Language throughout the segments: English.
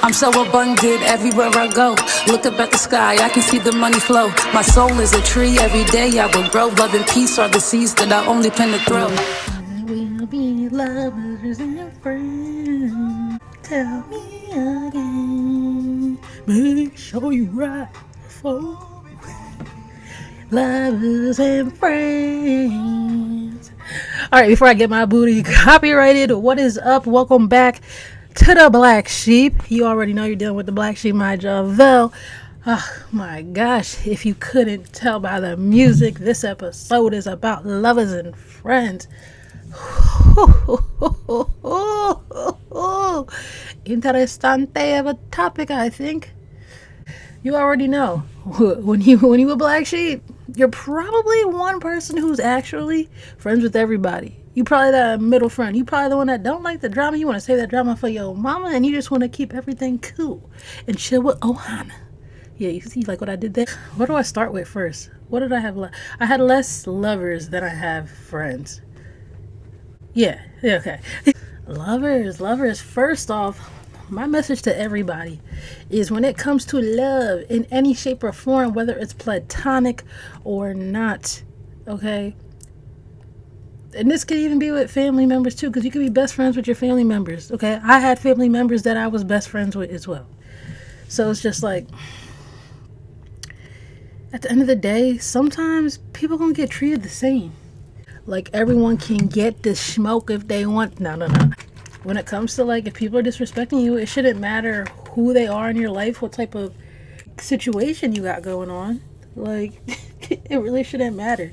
I'm so abundant everywhere I go. Look up at the sky, I can see the money flow. My soul is a tree, every day I will grow. Love and peace are the seeds that I only plan to throw. We'll be lovers and friends. Tell me again. Make sure you right for lovers and friends. All right, before I get my booty copyrighted, what is up? Welcome back to the Black Sheep. You already know you're dealing with the Black Sheep, my Javel. Oh my gosh, if you couldn't tell by the music, this episode is about lovers and friends. Interessante of a topic, I think. You already know when you a black sheep, you're probably one person who's actually friends with everybody. You probably that middle friend. You probably the one that don't like the drama. You want to save that drama for your mama, and you just want to keep everything cool and chill with Ohana. Yeah, you see like what I did there? What do I start with first? What did I have left? I had less lovers than I have friends. Yeah, okay. Lovers. First off, my message to everybody is when it comes to love in any shape or form, whether it's platonic or not, okay? And this could even be with family members too, because you could be best friends with your family members, okay? I had family members that I was best friends with as well. So it's just like, at the end of the day, sometimes people gonna get treated the same. Like everyone can get the smoke if they want. No. When it comes to like if people are disrespecting you, it shouldn't matter who they are in your life, what type of situation you got going on. Like it really shouldn't matter.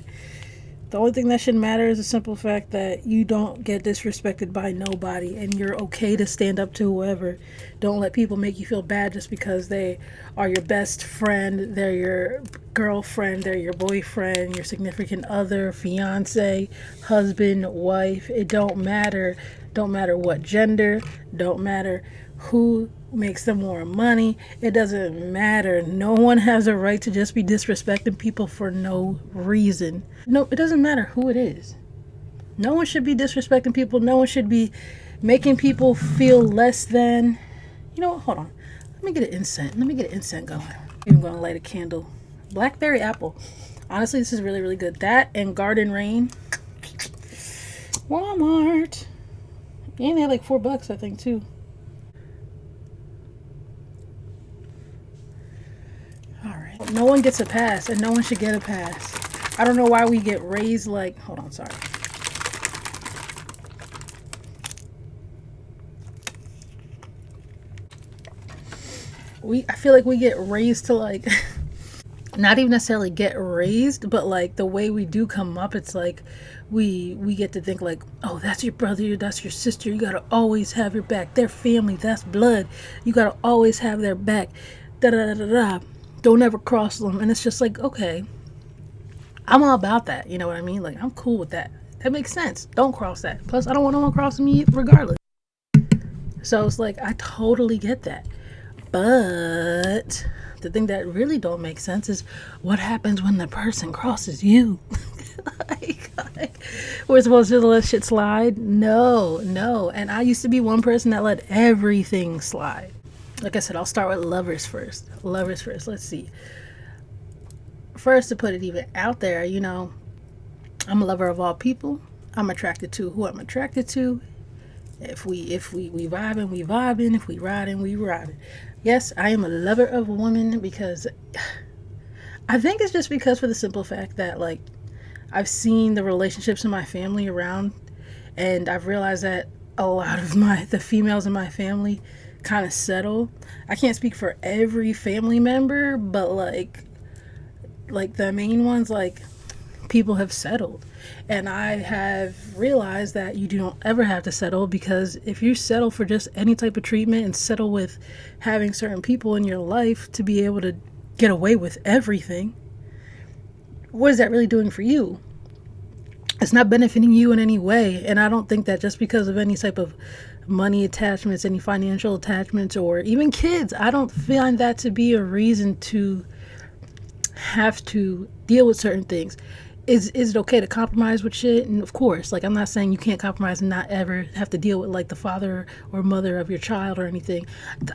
The only thing that should matter is the simple fact that you don't get disrespected by nobody and you're okay to stand up to whoever. Don't let people make you feel bad just because they are your best friend, they're your girlfriend, they're your boyfriend, your significant other, fiance, husband, wife. It don't matter. Don't matter what gender, don't matter who makes them more money. It doesn't matter. No one has a right to just be disrespecting people for no reason. No, it doesn't matter who it is. No one should be disrespecting people. No one should be making people feel less than. You know what? Hold on. Let me get an incense. Let me get an incense going. I'm going to light a candle. Blackberry apple. Honestly, this is really, really good. That and Garden Rain. Walmart. And they had like $4, I think, too. Alright. No one gets a pass, and no one should get a pass. I don't know why we get raised like... Hold on, sorry. I feel like we get raised to like... not even necessarily get raised, but like the way we do come up, it's like we get to think like, oh, that's your brother, that's your sister, you gotta always have your back. They're family, that's blood, you gotta always have their back. Don't ever cross them. And it's just like, okay, I'm all about that, you know what I mean? Like, I'm cool with that. That makes sense. Don't cross that. Plus, I don't want no one crossing me regardless. So it's like, I totally get that. But the thing that really don't make sense is what happens when the person crosses you. like, we're supposed to let shit slide? No. And I used to be one person that let everything slide. Like I said, I'll start with lovers first. Let's see. First, to put it even out there, you know, I'm a lover of all people. I'm attracted to who I'm attracted to. If we vibing, we vibing. If we riding, we riding. Yes, I am a lover of women because I think it's just because for the simple fact that like I've seen the relationships in my family around, and I've realized that a lot of the females in my family kind of settle. I can't speak for every family member, but like the main ones, like people have settled. And I have realized that you don't ever have to settle, because if you settle for just any type of treatment and settle with having certain people in your life to be able to get away with everything, what is that really doing for you? It's not benefiting you in any way. And I don't think that just because of any type of money attachments, any financial attachments, or even kids, I don't find that to be a reason to have to deal with certain things. is it okay to compromise with shit? And of course, like I'm not saying you can't compromise and not ever have to deal with like the father or mother of your child or anything.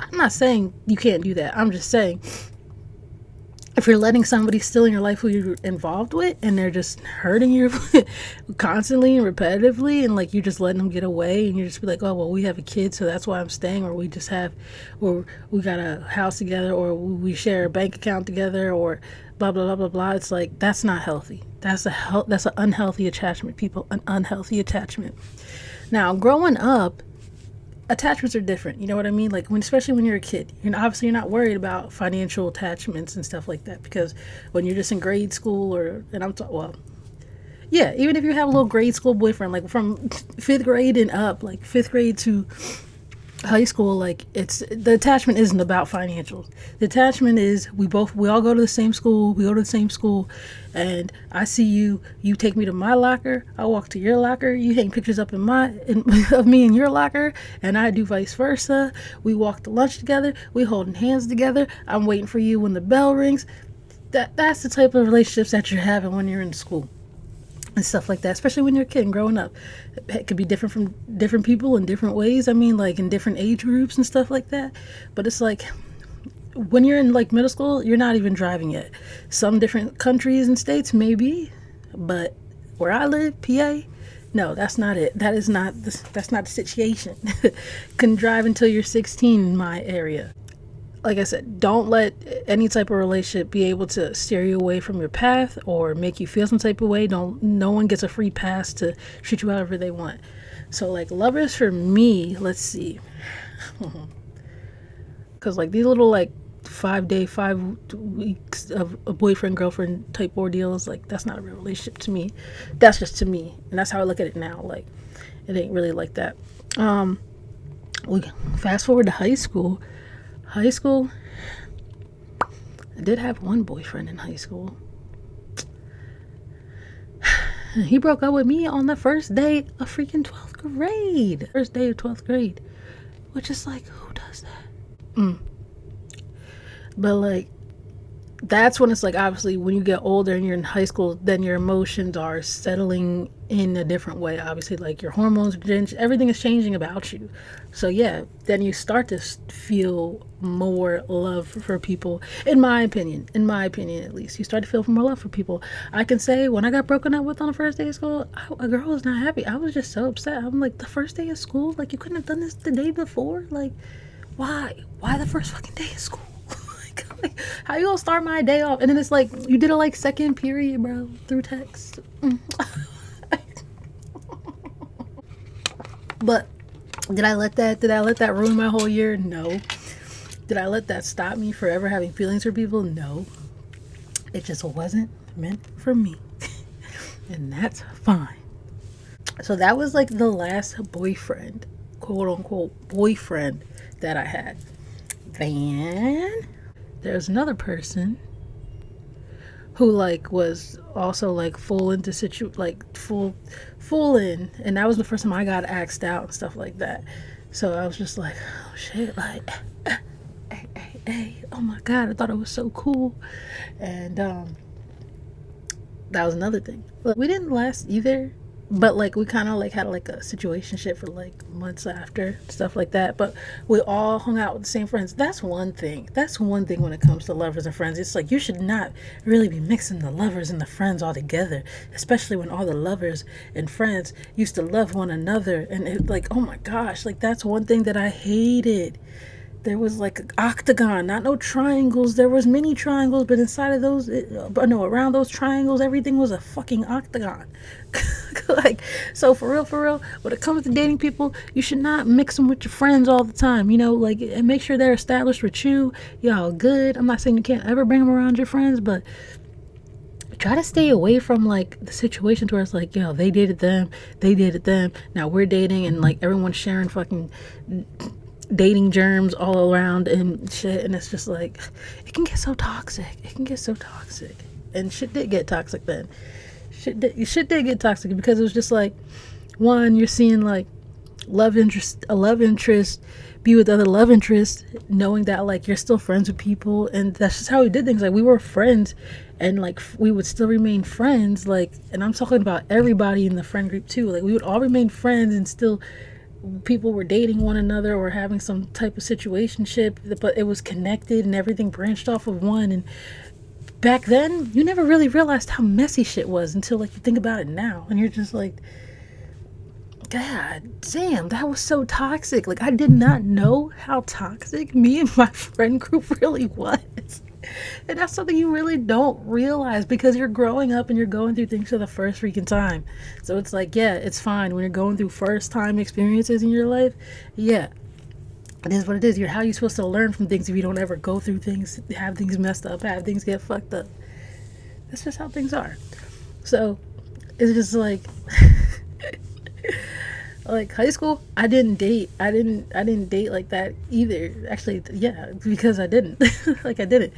I'm not saying you can't do that. I'm just saying if you're letting somebody still in your life who you're involved with and they're just hurting you constantly and repetitively, and like you're just letting them get away, and you just be like, oh well, we have a kid so that's why I'm staying, or we just have, or we got a house together, or we share a bank account together, or blah blah blah blah blah. It's like that's not healthy. That's an unhealthy attachment, people. An unhealthy attachment. Now growing up, attachments are different. You know what I mean? Like especially when you're a kid, obviously you're not worried about financial attachments and stuff like that, because when you're just in grade school, or and I'm well, yeah, even if you have a little grade school boyfriend, like from fifth grade and up, like fifth grade to high school, like it's the attachment isn't about financials. The attachment is we all go to the same school, and I see you take me to my locker, I walk to your locker, you hang pictures up of me in your locker, and I do vice versa. We walk to lunch together, we holding hands together, I'm waiting for you when the bell rings. That's the type of relationships that you're having when you're in school and stuff like that, especially when you're a kid and growing up. It could be different from different people in different ways. I mean, like in different age groups and stuff like that. But it's like when you're in like middle school, you're not even driving yet. Some different countries and states maybe, but where I live, PA, no, that's not it. That's not the situation. Can drive until you're 16 in my area. Like I said, don't let any type of relationship be able to steer you away from your path or make you feel some type of way. No one gets a free pass to treat you however they want. So like lovers for me, let's see. Cause like these little like 5 weeks of a boyfriend girlfriend type ordeals, like that's not a real relationship to me. That's just to me. And that's how I look at it now. Like it ain't really like that. We fast forward to high school, I did have one boyfriend in high school. He broke up with me on the first day of freaking 12th grade. First day of 12th grade. Which is like, who does that? But like, that's when it's like, obviously when you get older and you're in high school, then your emotions are settling in a different way. Obviously, like your hormones, everything is changing about you. So yeah, then you start to feel more love for people. In my opinion at least, you start to feel more love for people. I can say when I got broken up with on the first day of school, a girl was not happy. I was just so upset. I'm like, the first day of school? Like you couldn't have done this the day before? Like, why the first fucking day of school? Like, how you gonna start my day off? And then it's like you did it like second period, bro, through text. But did I let that ruin my whole year? No. Did I let that stop me forever having feelings for people? No. It just wasn't meant for me. And that's fine. So that was like the last boyfriend, quote unquote boyfriend, that I had. Then there's another person who like was also like full into full in, and that was the first time I got asked out and stuff like that. So I was just like, oh shit, like hey, oh my god, I thought it was so cool. And that was another thing. Look, we didn't last either, but like we kind of like had like a situationship for like months after, stuff like that. But we all hung out with the same friends. That's one thing when it comes to lovers and friends. It's like you should not really be mixing the lovers and the friends all together, especially when all the lovers and friends used to love one another. And it like, oh my gosh, like that's one thing that I hated. There was like an octagon, not no triangles. There was many triangles, but inside of those, around those triangles, everything was a fucking octagon. Like, so for real, when it comes to dating people, you should not mix them with your friends all the time. Like, and make sure they're established with you. Y'all good. I'm not saying you can't ever bring them around your friends, but try to stay away from like the situations where it's like, they dated them, now we're dating, and like everyone's sharing fucking dating germs all around and shit. And it's just like, it can get so toxic. And shit did get toxic then. Shit did get toxic because it was just like, one, you're seeing like a love interest be with other love interests, knowing that like you're still friends with people. And that's just how we did things. Like we were friends, and like we would still remain friends. Like, and I'm talking about everybody in the friend group too. Like we would all remain friends, and still people were dating one another or having some type of situationship, but it was connected and everything branched off of one. And back then you never really realized how messy shit was until like you think about it now, and you're just like, God damn, that was so toxic. Like I did not know how toxic me and my friend group really was. And that's something you really don't realize because you're growing up and you're going through things for the first freaking time. So it's like, yeah, it's fine when you're going through first time experiences in your life. Yeah, it is what it is. How are you supposed to learn from things if you don't ever go through things, have things messed up, have things get fucked up? That's just how things are. So it's just like high school, I didn't date. I didn't date like that either. Actually, yeah, because I didn't. Like I didn't.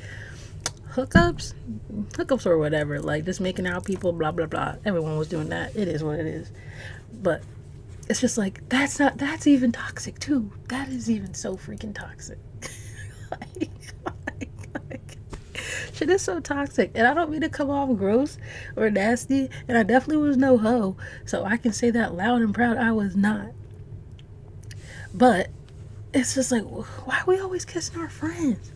Hookups or whatever, like just making out people, blah blah blah. Everyone was doing that. It is what it is. But it's just like that's even toxic too. That is even so freaking toxic. like, like, shit is so toxic. And I don't mean to come off gross or nasty, and I definitely was no hoe. So I can say that loud and proud, I was not. But it's just like, why are we always kissing our friends?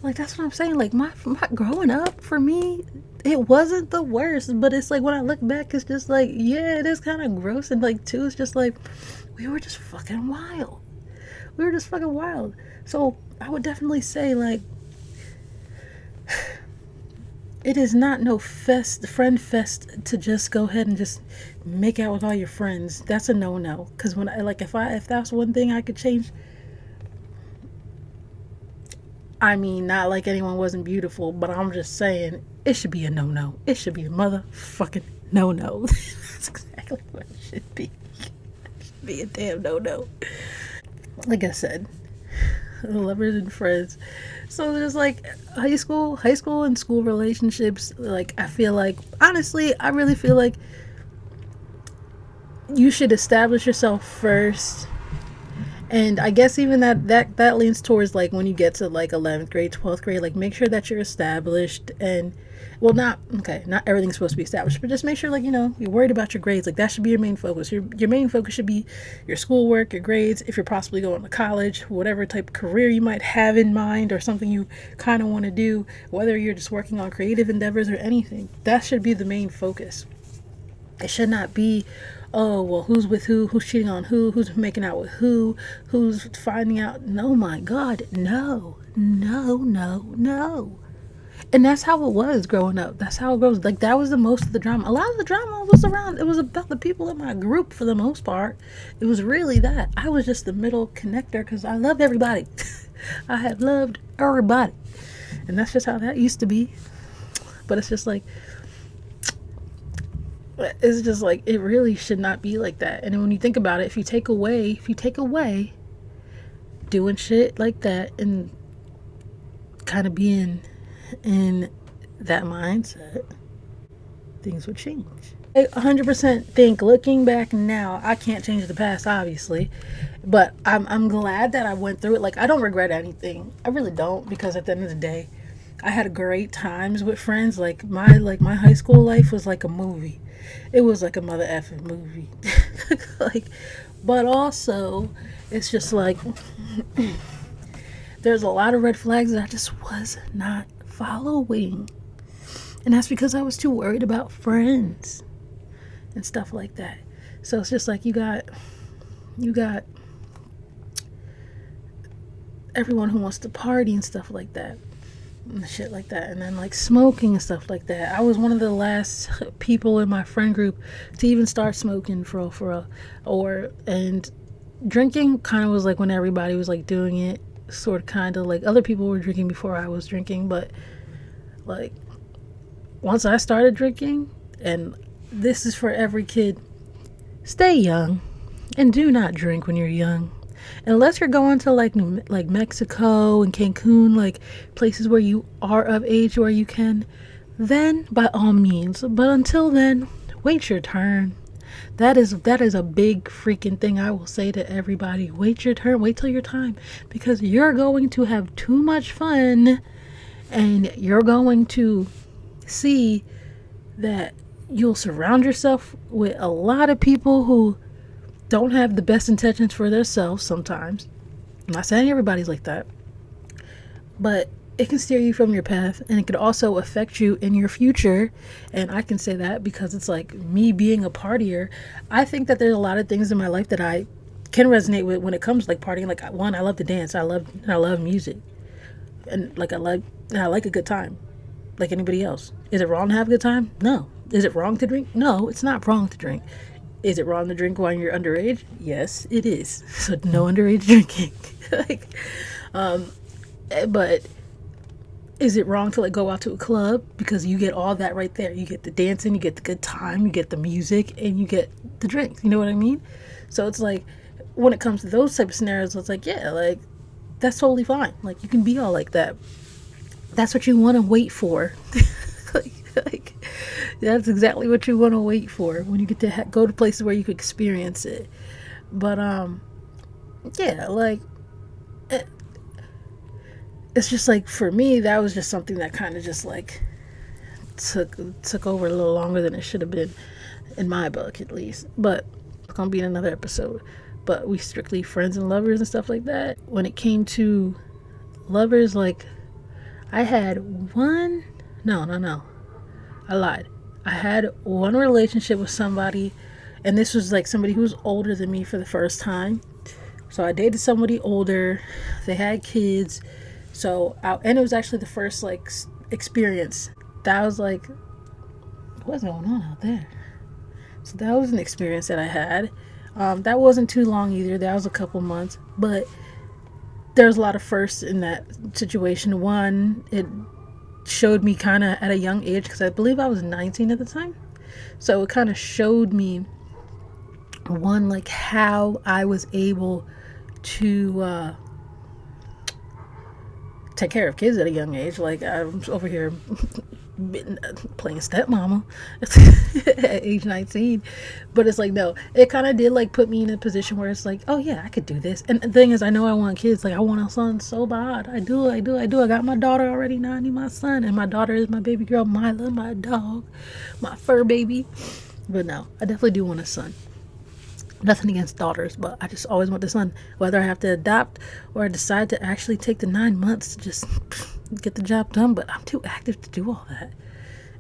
Like that's what I'm saying. Like my growing up, for me, it wasn't the worst. But it's like when I look back, it's just like, yeah, it is kind of gross. And like too, it's just like we were just fucking wild. We were just fucking wild. So I would definitely say like it is not no friend fest to just go ahead and just make out with all your friends. That's a no. Because when if that's one thing I could change, I mean, not like anyone wasn't beautiful, but I'm just saying it should be a no. It should be a motherfucking no. That's exactly what it should be. It should be a damn no. Like I said, lovers and friends. So there's like high school and school relationships. Like I feel like, honestly, I really feel like you should establish yourself first. And I guess even that leans towards like when you get to like 11th grade, 12th grade, like make sure that you're established. And well, not everything's supposed to be established, but just make sure like, you're worried about your grades. Like that should be your main focus. Your main focus should be your schoolwork, your grades. If you're possibly going to college, whatever type of career you might have in mind or something you kind of want to do, whether you're just working on creative endeavors or anything, that should be the main focus. It should not be, oh, well, who's with who's cheating on who's making out with who's finding out. No, my God, no. And that's how it was growing up. That's how it goes. Like that was the most of the drama. A lot of the drama was around, it was about the people in my group for the most part. It was really that. I was just the middle connector because I loved everybody. I had loved everybody. And that's just how that used to be. But it's just like, it really should not be like that. And when you think about it, if you take away doing shit like that and kind of being in that mindset, things would change. I 100% think, looking back now, I can't change the past, obviously, but I'm glad that I went through it. Like I don't regret anything. I really don't, because at the end of the day, I had great times with friends. Like my high school life was like a movie. It was like a mother effing movie. Like, but also it's just like there's a lot of red flags that I just was not following. And that's because I was too worried about friends and stuff like that. So it's just like you got everyone who wants to party and stuff like that. And shit like that, and then like smoking and stuff like that. I was one of the last people in my friend group to even start smoking for real. And drinking kind of was like when everybody was like doing it, sort of kind of like other people were drinking before I was drinking. But like once I started drinking, and this is for every kid, stay young and do not drink when you're young. Unless you're going to like Mexico and Cancun, like places where you are of age where you can, then by all means. But until then, wait your turn. That is a big freaking thing I will say to everybody. Wait your turn, wait till your time, because you're going to have too much fun, and you're going to see that you'll surround yourself with a lot of people who don't have the best intentions for themselves sometimes. I'm not saying everybody's like that, but it can steer you from your path, and it could also affect you in your future. And I can say that because it's like me being a partier. I think that there's a lot of things in my life that I can resonate with when it comes to like partying. Like, one, I love to dance. I love music, and like I like a good time, like anybody else. Is it wrong to have a good time? No. Is it wrong to drink? No, it's not wrong to drink. Is it wrong to drink while you're underage? Yes, it is. So no underage drinking. Like, but is it wrong to like go out to a club? Because you get all that right there. You get the dancing, you get the good time, you get the music, and you get the drinks. You know what I mean? So it's like, when it comes to those type of scenarios, it's like, yeah, like, that's totally fine. Like, you can be all like that. That's what you want to wait for. like, that's exactly what you want to wait for, when you get to go to places where you could experience it. But yeah, like, it's just like, for me, that was just something that kind of just like took over a little longer than it should have been, in my book at least. But it's gonna be in another episode. But we strictly friends and lovers and stuff like that. When it came to lovers, like, I had one, no, I lied. I had one relationship with somebody, and this was like somebody who was older than me for the first time. So I dated somebody older. They had kids. And it was actually the first like experience. That was like, what's going on out there? So that was an experience that I had. That wasn't too long either. That was a couple months. But there's a lot of firsts in that situation. One, it showed me kind of at a young age, because I believe I was 19 at the time. So it kind of showed me, one, like how I was able to take care of kids at a young age. Like, I'm over here playing stepmama at age 19. But it's like, no, it kind of did like put me in a position where it's like, oh yeah, I could do this. And the thing is, I know I want kids. Like, I want a son so bad. I do. I got my daughter already. Now I need my son, and my daughter is my baby girl, Mila, my dog, my fur baby. But no, I definitely do want a son. Nothing against daughters, but I just always want the son. Whether I have to adopt or I decide to actually take the 9 months to just get the job done, but I'm too active to do all that.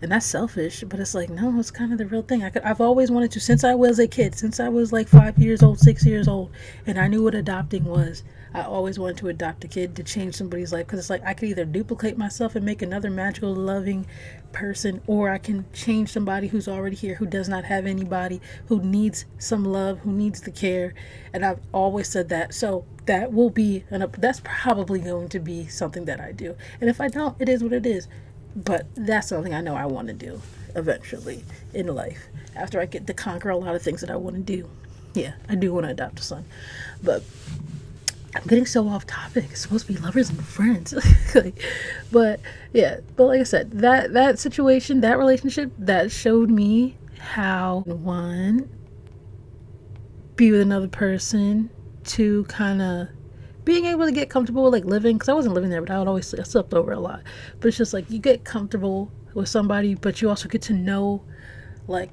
And that's selfish, but it's like, no, it's kind of the real thing. I've always wanted to, since I was a kid, since I was like 5 years old, 6 years old, and I knew what adopting was. I always wanted to adopt a kid to change somebody's life, because it's like, I could either duplicate myself and make another magical, loving person, or I can change somebody who's already here, who does not have anybody, who needs some love, who needs the care. And I've always said that. So that will be, that's probably going to be something that I do. And if I don't, it is what it is. But that's something I know I want to do eventually in life, after I get to conquer a lot of things that I want to do. Yeah, I do want to adopt a son. But I'm getting so off topic. It's supposed to be lovers and friends. But yeah, but like I said, that situation, that relationship, that showed me how, one, be with another person, to kind of being able to get comfortable with like living, because I wasn't living there, but I slept over a lot. But it's just like, you get comfortable with somebody, but you also get to know like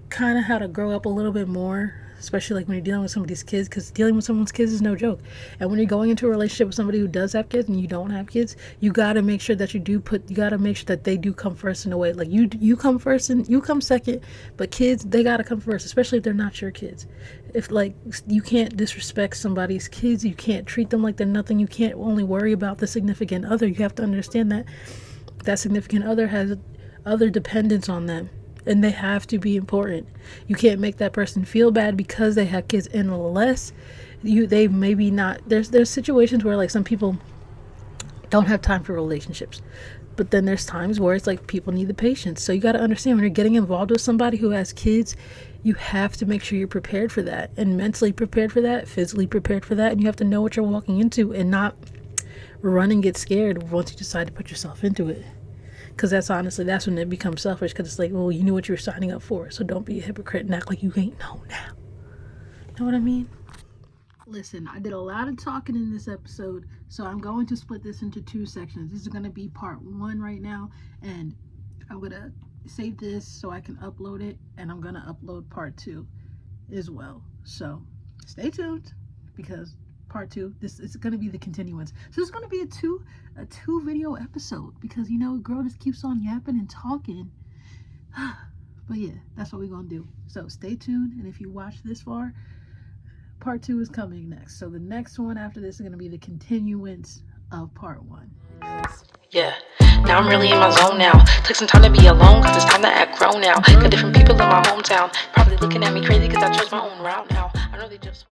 kind of how to grow up a little bit more, especially like when you're dealing with somebody's kids, because dealing with someone's kids is no joke. And when you're going into a relationship with somebody who does have kids and you don't have kids, you got to make sure that you got to make sure that they do come first in a way. Like, you come first and you come second, but kids, they got to come first, especially if they're not your kids. If like, you can't disrespect somebody's kids, you can't treat them like they're nothing, you can't only worry about the significant other. You have to understand that that significant other has other dependents on them, and they have to be important. You can't make that person feel bad because they have kids, unless they maybe not. There's situations where like some people don't have time for relationships, but then there's times where it's like people need the patience. So you got to understand, when you're getting involved with somebody who has kids, you have to make sure you're prepared for that, and mentally prepared for that, physically prepared for that, and you have to know what you're walking into and not run and get scared once you decide to put yourself into it. Because that's when it becomes selfish, because it's like, well, you knew what you were signing up for, so don't be a hypocrite and act like you ain't know now. Know what I mean? Listen, I did a lot of talking in this episode, so I'm going to split this into 2 sections. This is going to be part 1 right now, and I'm going to save this so I can upload it, and I'm going to upload part 2 as well. So stay tuned, because part 2, this is going to be the continuance. So it's going to be a two video episode, because girl just keeps on yapping and talking. But yeah, that's what we're going to do. So stay tuned, and if you watch this far, part 2 is coming next. So the next one after this is going to be the continuance of part 1. Yeah, now I'm really in my zone now. Took some time to be alone, cause it's time to act grown now. Got different people in my hometown, probably looking at me crazy cause I chose my own route now. I know they just